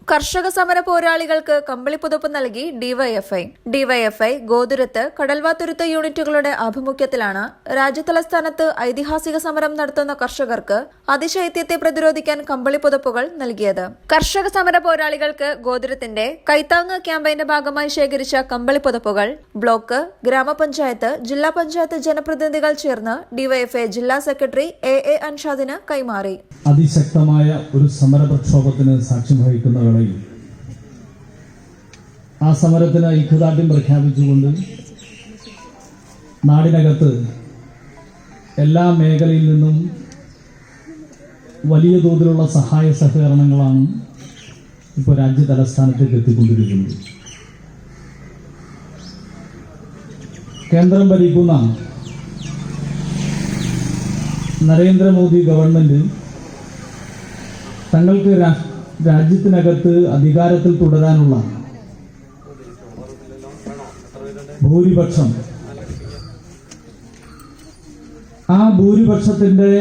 കർഷക സമര പോരാളികൾക്ക് കമ്പിളിപ്പുതപ്പ് നൽകി ഡിവൈഎഫ്ഐ ഗോതുരത്ത് കടൽവാതുരുത്ത് യൂണിറ്റുകളുടെ ആഭിമുഖ്യത്തിലാണ് രാജ്യതലസ്ഥാനത്ത് ഐതിഹാസിക സമരം നടത്തുന്ന കർഷകർക്ക് അതിശൈത്യത്തെ പ്രതിരോധിക്കാൻ കമ്പിളിപ്പുതപ്പുകൾ നൽകിയത്. കർഷക സമര പോരാളികൾക്ക് ഗോതുരത്തിന്റെ കൈത്താങ്ങ് ക്യാമ്പയിന്റെ ഭാഗമായി ശേഖരിച്ച കമ്പിളിപ്പുതപ്പുകൾ ബ്ലോക്ക്, ഗ്രാമപഞ്ചായത്ത്, ജില്ലാ പഞ്ചായത്ത് ജനപ്രതിനിധികൾ ചേർന്ന് ഡിവൈഎഫ്ഐ ജില്ലാ സെക്രട്ടറി എ അൻഷാദിന് കൈമാറി. അതിശക്തമായ ഒരു സമര പ്രക്ഷോഭത്തിന് സാക്ഷ്യം വഹിക്കുന്ന വേളയിൽ ആ സമരത്തിന് ഐക്യദാർഢ്യം പ്രഖ്യാപിച്ചുകൊണ്ട് നാടിനകത്ത് എല്ലാ മേഖലയിൽ നിന്നും വലിയ തോതിലുള്ള സഹായ സഹകരണങ്ങളാണ് ഇപ്പോൾ രാജ്യ തലസ്ഥാനത്തേക്ക് എത്തിക്കൊണ്ടിരിക്കുന്നത്. കേന്ദ്രം ഭരിക്കുന്ന നരേന്ദ്രമോദി ഗവൺമെന്റ് തങ്ങൾക്ക് രാജ്യത്തിനകത്ത് അധികാരത്തിൽ തുടരാനുള്ള ഭൂരിപക്ഷം, ആ ഭൂരിപക്ഷത്തിന്റെ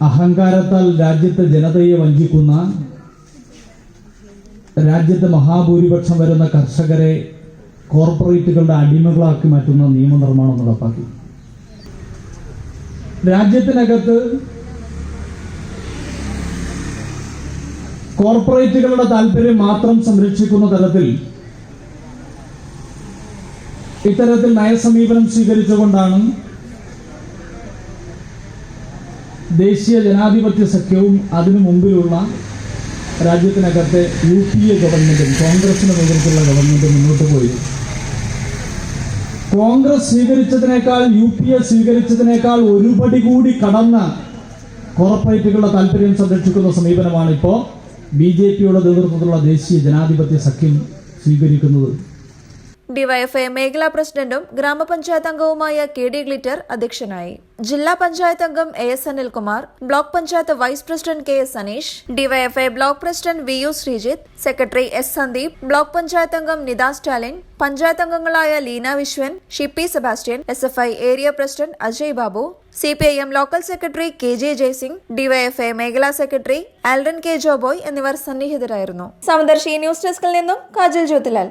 അഹങ്കാരത്താൽ രാജ്യത്തെ ജനതയെ വഞ്ചിക്കുന്ന, രാജ്യത്തെ മഹാഭൂരിപക്ഷം വരുന്ന കർഷകരെ കോർപ്പറേറ്റുകളുടെ അടിമകളാക്കി മാറ്റുന്ന നിയമനിർമ്മാണം നടപ്പാക്കി. രാജ്യത്തിനകത്ത് കോർപ്പറേറ്റുകളുടെ താല്പര്യം മാത്രം സംരക്ഷിക്കുന്ന തരത്തിൽ ഇത്തരത്തിൽ നയസമീപനം സ്വീകരിച്ചുകൊണ്ടാണ് ദേശീയ ജനാധിപത്യ സഖ്യവും അതിനു മുമ്പിലുള്ള രാജ്യത്തിനകത്തെ UPA ഗവൺമെന്റും കോൺഗ്രസിന് നേതൃത്വത്തിലുള്ള ഗവൺമെന്റും മുന്നോട്ട് പോയി. കോൺഗ്രസ് സ്വീകരിച്ചതിനേക്കാൾ UPA സ്വീകരിച്ചതിനേക്കാൾ ഒരുപടി കൂടി കടന്ന കോർപ്പറേറ്റുകളുടെ താല്പര്യം സംരക്ഷിക്കുന്ന സമീപനമാണ് ഇപ്പോൾ BJPയുടെ നേതൃത്വത്തിലുള്ള ദേശീയ ജനാധിപത്യ സഖ്യം സ്വീകരിക്കുന്നത്. ഡിവൈഎഫ്ഐ മേഖലാ പ്രസിഡന്റും ഗ്രാമപഞ്ചായത്ത് അംഗവുമായ KD ഗ്ലിറ്റർ അധ്യക്ഷനായി. ജില്ലാ പഞ്ചായത്ത് അംഗം AS Anilkumar, block panchayat vice president KS Aneesh, DYFI block president VU Sreejith, secretary S Sandeep, block panchayat അംഗം നിത സ്റ്റാലിൻ, പഞ്ചായത്ത് അംഗങ്ങളായ Leena Viswan, Shippy Sebastian, SFI area president Ajay Babu, CPIM local secretary KJ Jaisingh, DYFI മേഖലാ സെക്രട്ടറി ആൽഡൻ K ജോബോയ് എന്നിവർ സന്നിഹിതരായിരുന്നു. സമദർശി ന്യൂസ് ഡെസ്കിൽ നിന്നും കാജൽ ജ്യോതിലാൽ.